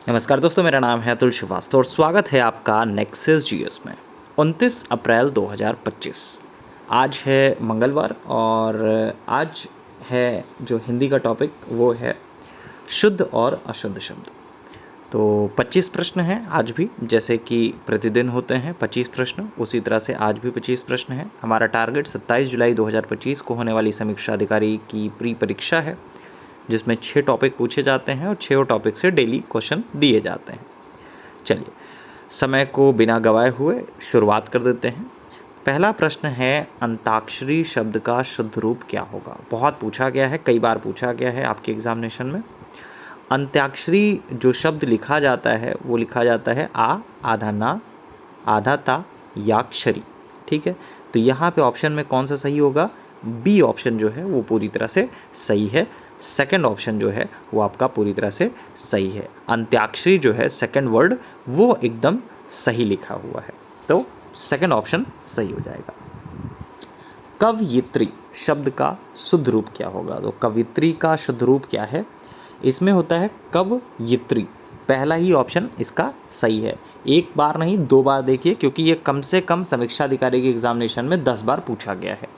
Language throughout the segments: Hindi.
नमस्कार दोस्तों, मेरा नाम है अतुल श्रीवास्तव और स्वागत है आपका नेक्सस जीएस में। 29 अप्रैल 2025 आज है मंगलवार और आज है जो हिंदी का टॉपिक वो है शुद्ध और अशुद्ध शब्द। तो 25 प्रश्न हैं आज भी, जैसे कि प्रतिदिन होते हैं 25 प्रश्न, उसी तरह से आज भी 25 प्रश्न हैं। हमारा टारगेट 27 जुलाई 2025 को होने वाली समीक्षा अधिकारी की प्री परीक्षा है, जिसमें 6 टॉपिक पूछे जाते हैं और 6 टॉपिक से डेली क्वेश्चन दिए जाते हैं। चलिए समय को बिना गवाए हुए शुरुआत कर देते हैं। पहला प्रश्न है, अंताक्षरी शब्द का शुद्ध रूप क्या होगा। बहुत पूछा गया है, कई बार पूछा गया है आपके एग्जामिनेशन में। अंत्याक्षरी जो शब्द लिखा जाता है वो लिखा जाता है आ, आधा ना, आधा ता, याक्षरी। ठीक है, तो यहाँ पे ऑप्शन में कौन सा सही होगा? बी ऑप्शन जो है वो पूरी तरह से सही है। सेकंड ऑप्शन जो है वो आपका पूरी तरह से सही है। अंत्याक्षरी जो है सेकंड वर्ड वो एकदम सही लिखा हुआ है, तो सेकंड ऑप्शन सही हो जाएगा। कवयित्री शब्द का शुद्ध रूप क्या होगा? तो कवयित्री का शुद्ध रूप क्या है? इसमें होता है कवयित्री। पहला ही ऑप्शन इसका सही है। एक बार नहीं 2 बार देखिए, क्योंकि ये कम से कम समीक्षा अधिकारी के एग्जामिनेशन में 10 बार पूछा गया है।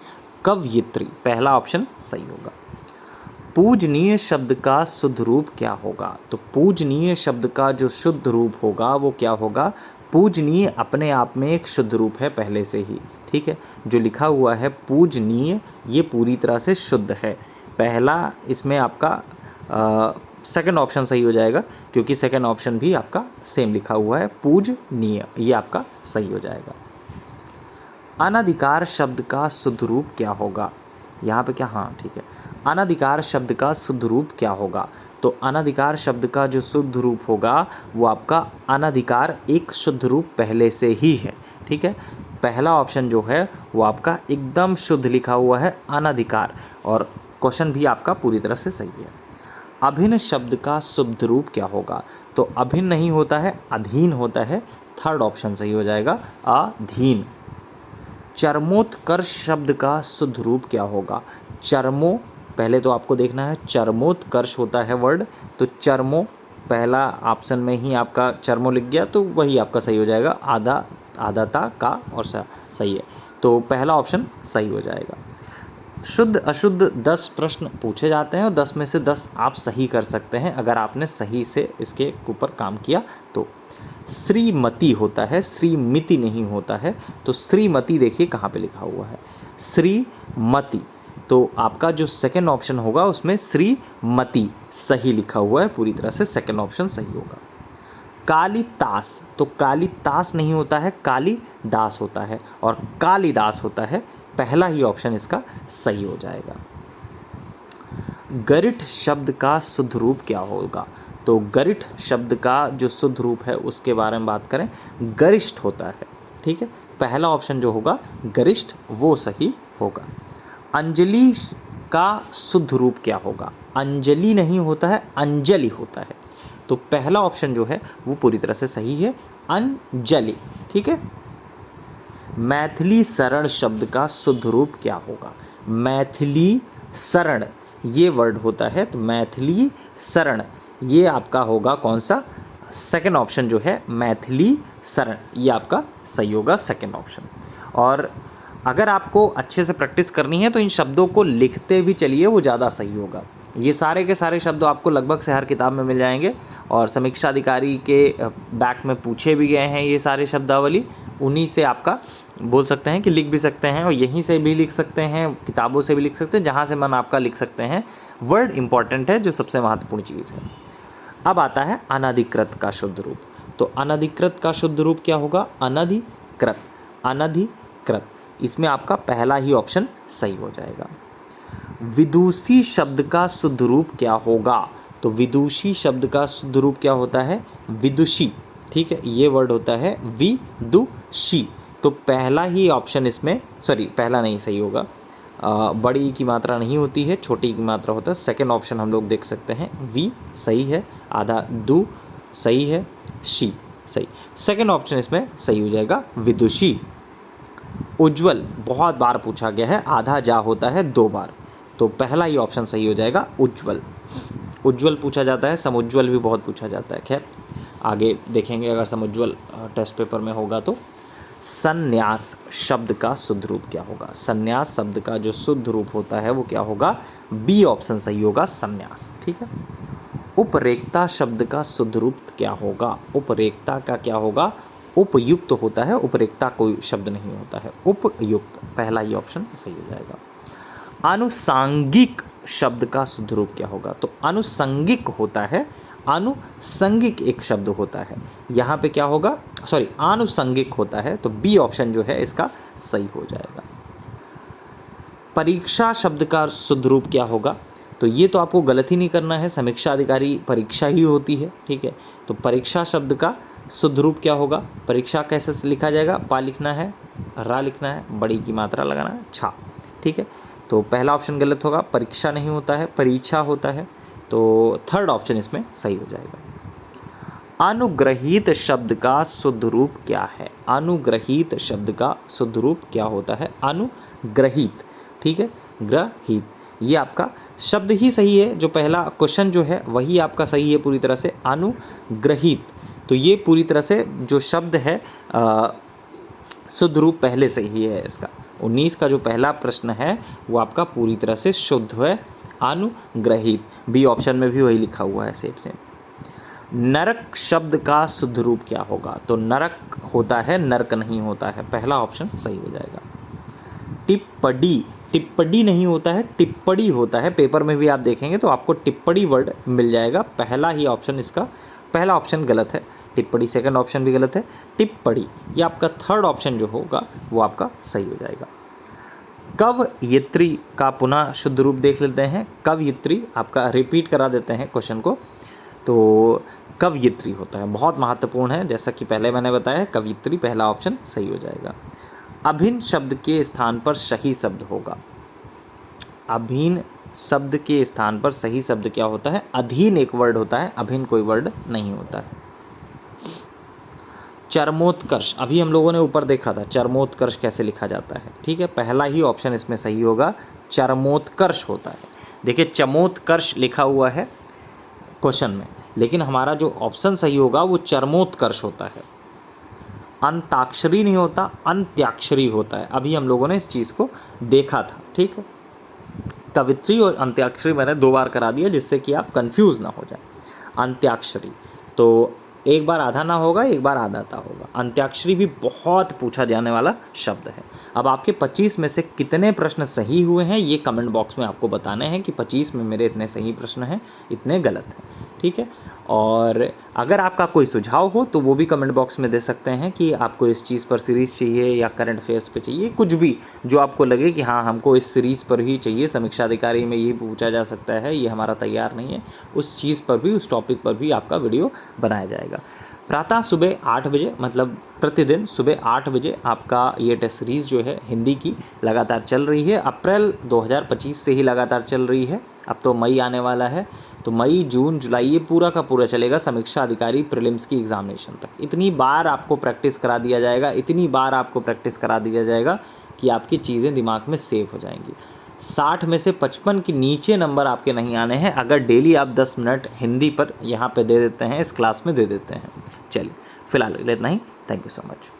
कवयित्री पहला ऑप्शन सही होगा। पूजनीय शब्द का शुद्ध रूप क्या होगा? तो पूजनीय शब्द का जो शुद्ध रूप होगा वो क्या होगा? पूजनीय अपने आप में एक शुद्ध रूप है पहले से ही। ठीक है, जो लिखा हुआ है पूजनीय ये पूरी तरह से शुद्ध है। पहला इसमें आपका सेकंड ऑप्शन सही हो जाएगा, क्योंकि सेकंड ऑप्शन भी आपका सेम लिखा हुआ है, पूजनीय, ये आपका सही हो जाएगा। अनधिकार शब्द का शुद्ध रूप क्या होगा? यहाँ पे क्या, हाँ ठीक है, अनधिकार शब्द का शुद्ध रूप क्या होगा? तो अनधिकार शब्द का जो शुद्ध रूप होगा वो आपका अनधिकार एक शुद्ध रूप पहले से ही है। ठीक है, पहला ऑप्शन जो है वो आपका एकदम शुद्ध लिखा हुआ है अनधिकार, और क्वेश्चन भी आपका पूरी तरह से सही है। अभिन्न शब्द का शुद्ध रूप क्या होगा? तो अभिन्न नहीं होता है, अधीन होता है। थर्ड ऑप्शन सही हो जाएगा, अधीन। चरमोत्कर्ष शब्द का शुद्ध रूप क्या होगा? चरमो, पहले तो आपको देखना है चरमोत्कर्ष होता है वर्ड, तो चरमो पहला ऑप्शन में ही आपका चरमो लिख गया, तो वही आपका सही हो जाएगा। आधा, आधाता का और सही है, तो पहला ऑप्शन सही हो जाएगा। शुद्ध अशुद्ध 10 प्रश्न पूछे जाते हैं और 10 में से 10 आप सही कर सकते हैं अगर आपने सही से इसके ऊपर काम किया तो। श्रीमती होता है, श्रीमिति नहीं होता है। तो श्रीमती देखिए कहाँ पे लिखा हुआ है, श्रीमती, तो आपका जो सेकंड ऑप्शन होगा उसमें श्रीमती सही लिखा हुआ है, पूरी तरह से सेकंड ऑप्शन सही होगा। कालितास, तो कालितास नहीं होता है, कालिदास होता है, और कालिदास होता है, पहला ही ऑप्शन इसका सही हो जाएगा। गरिठ शब्द का शुद्ध रूप क्या होगा? तो गरिठ शब्द का जो शुद्ध रूप है उसके बारे में बात करें, गरिष्ठ होता है। ठीक है, पहला ऑप्शन जो होगा गरिष्ठ वो सही होगा। अंजलि का शुद्ध रूप क्या होगा? अंजलि नहीं होता है, अंजलि होता है, तो पहला ऑप्शन जो है वो पूरी तरह से सही है, अंजलि। ठीक है। मैथिली शरण शब्द का शुद्ध रूप क्या होगा? मैथिली शरण ये वर्ड होता है, तो मैथिली शरण ये आपका होगा कौन सा? सेकंड ऑप्शन जो है मैथिली शरण, ये आपका सही होगा, सेकंड ऑप्शन। और अगर आपको अच्छे से प्रैक्टिस करनी है तो इन शब्दों को लिखते भी चलिए, वो ज़्यादा सही होगा। ये सारे के सारे शब्द आपको लगभग से हर किताब में मिल जाएंगे, और समीक्षा अधिकारी के बैक में पूछे भी गए हैं ये सारे शब्दावली, उन्हीं से आपका बोल सकते हैं कि लिख भी सकते हैं, और यहीं से भी लिख सकते हैं, किताबों से भी लिख सकते हैं, जहाँ से मन आपका लिख सकते हैं। वर्ड इंपॉर्टेंट है, जो सबसे महत्वपूर्ण चीज़ है। अब आता है अनधिकृत का शुद्ध रूप। तो अनधिकृत का शुद्ध रूप क्या होगा? अनधिकृत, अनधिकृत, इसमें आपका पहला ही ऑप्शन सही हो जाएगा। विदुषी शब्द का शुद्ध रूप क्या होगा? तो विदुषी शब्द का शुद्ध रूप क्या होता है? विदुषी। ठीक है, ये वर्ड होता है विदुषी, तो पहला ही ऑप्शन इसमें, सॉरी पहला नहीं सही होगा, बड़ी की मात्रा नहीं होती है, छोटी की मात्रा होता है। सेकंड ऑप्शन हम लोग देख सकते हैं, वी सही है, आधा दु सही है, शी सही, सेकंड ऑप्शन इसमें सही हो जाएगा, विदुषी। उज्ज्वल बहुत बार पूछा गया है, आधा जा होता है 2 बार, तो पहला ही ऑप्शन सही हो जाएगा, उज्ज्वल। उज्ज्वल पूछा जाता है, समुज्ज्वल भी बहुत पूछा जाता है। खैर, आगे देखेंगे अगर समुज्ज्वल टेस्ट पेपर में होगा तो। संन्यास शब्द का शुद्ध रूप क्या होगा? संन्यास शब्द का जो शुद्ध रूप होता है वो क्या होगा? बी ऑप्शन सही होगा, संन्यास। ठीक है। उपरेक्ता शब्द का शुद्ध रूप क्या होगा? उपरेक्ता का क्या होगा? उपयुक्त होता है, उपरेक्ता कोई शब्द नहीं होता है, उपयुक्त, पहला ही ऑप्शन सही हो जाएगा। आनुषांगिक शब्द का शुद्ध रूप क्या होगा? तो आनुषंगिक होता है, आनुषंगिक एक शब्द होता है, यहाँ पे क्या होगा? सॉरी, आनुषंगिक होता है, तो बी ऑप्शन जो है इसका सही हो जाएगा। परीक्षा शब्द का शुद्ध रूप क्या होगा? तो ये तो आपको गलत ही नहीं करना है, समीक्षा अधिकारी परीक्षा ही होती है। ठीक है, तो परीक्षा शब्द का शुद्ध रूप क्या होगा? परीक्षा कैसे लिखा जाएगा? पा लिखना है, रा लिखना है, बड़ी की मात्रा लगाना है, छा। ठीक है, तो पहला ऑप्शन गलत होगा, परीक्षा नहीं होता है, परीक्षा होता है, तो थर्ड ऑप्शन इसमें सही हो जाएगा। अनुग्रहित शब्द का शुद्ध रूप क्या है? अनुग्रहित शब्द का शुद्ध रूप क्या होता है? अनुग्रहित। ठीक है, ग्रहित, ये आपका शब्द ही सही है, जो पहला क्वेश्चन जो है वही आपका सही है पूरी तरह से, अनुग्रहित। तो ये पूरी तरह से जो शब्द है शुद्ध रूप पहले से ही है इसका। 19 का जो पहला प्रश्न है वो आपका पूरी तरह से शुद्ध है, अनुग्रहित। बी ऑप्शन में भी वही लिखा हुआ है सेम सेम। नरक शब्द का शुद्ध रूप क्या होगा? तो नरक होता है, नरक नहीं होता है, पहला ऑप्शन सही हो जाएगा। टिप्पणी, टिप्पणी नहीं होता है, टिप्पणी होता है, पेपर में भी आप देखेंगे तो आपको टिप्पणी वर्ड मिल जाएगा, पहला ही ऑप्शन इसका, पहला ऑप्शन गलत है, टिप्पणी सेकंड ऑप्शन भी गलत है, टिप्पणी ये आपका थर्ड ऑप्शन जो होगा वो आपका सही हो जाएगा। कवयित्री का पुनः शुद्ध रूप देख लेते हैं। कवयित्री आपका रिपीट करा देते हैं क्वेश्चन को, तो कवयित्री होता है, बहुत महत्वपूर्ण है, जैसा कि पहले मैंने बताया, कवयित्री पहला ऑप्शन सही हो जाएगा। अभिन्न शब्द के स्थान पर सही शब्द होगा। अभिन्न शब्द के स्थान पर सही शब्द क्या होता है? अधीन एक वर्ड होता है, अभिन्न कोई वर्ड नहीं होता है। चरमोत्कर्ष, अभी हम लोगों ने ऊपर देखा था चरमोत्कर्ष कैसे लिखा जाता है। ठीक है, पहला ही ऑप्शन इसमें सही होगा, चरमोत्कर्ष होता है। देखिए चमोत्कर्ष लिखा हुआ है क्वेश्चन में, लेकिन हमारा जो ऑप्शन सही होगा वो चरमोत्कर्ष होता है। अंताक्षरी नहीं होता, अंत्याक्षरी होता है, अभी हम लोगों ने इस चीज़ को देखा था। ठीक है, कवित्री और अंत्याक्षरी मैंने 2 बार करा दिया जिससे कि आप कंफ्यूज ना हो जाए। अंत्याक्षरी तो एक बार आधा ना होगा, एक बार आधा आता होगा। अंत्याक्षरी भी बहुत पूछा जाने वाला शब्द है। अब आपके 25 में से कितने प्रश्न सही हुए हैं ये कमेंट बॉक्स में आपको बताने हैं कि 25 में मेरे इतने सही प्रश्न हैं, इतने गलत हैं। ठीक है, और अगर आपका कोई सुझाव हो तो वो भी कमेंट बॉक्स में दे सकते हैं कि आपको इस चीज़ पर सीरीज़ चाहिए या करंट अफेयर्स पे चाहिए, कुछ भी जो आपको लगे कि हाँ हमको इस सीरीज़ पर ही चाहिए, समीक्षा अधिकारी में यही पूछा जा सकता है, ये हमारा तैयार नहीं है, उस चीज़ पर भी, उस टॉपिक पर भी आपका वीडियो बनाया जाएगा। प्रातः सुबह 8 बजे, मतलब प्रतिदिन सुबह 8 बजे आपका ये टेस्ट सीरीज़ जो है हिंदी की लगातार चल रही है। अप्रैल 2025 से ही लगातार चल रही है, अब तो मई आने वाला है, तो मई जून जुलाई ये पूरा का पूरा चलेगा समीक्षा अधिकारी प्रीलिम्स की एग्जामिनेशन तक। इतनी बार आपको प्रैक्टिस करा दिया जाएगा, इतनी बार आपको प्रैक्टिस करा दिया जाएगा कि आपकी चीज़ें दिमाग में सेव हो जाएंगी। 60 में से 55 के नीचे नंबर आपके नहीं आने हैं अगर डेली आप 10 मिनट हिंदी पर यहाँ पे दे देते हैं, इस क्लास में दे देते हैं। चलिए फिलहाल इतना ही, थैंक यू सो मच।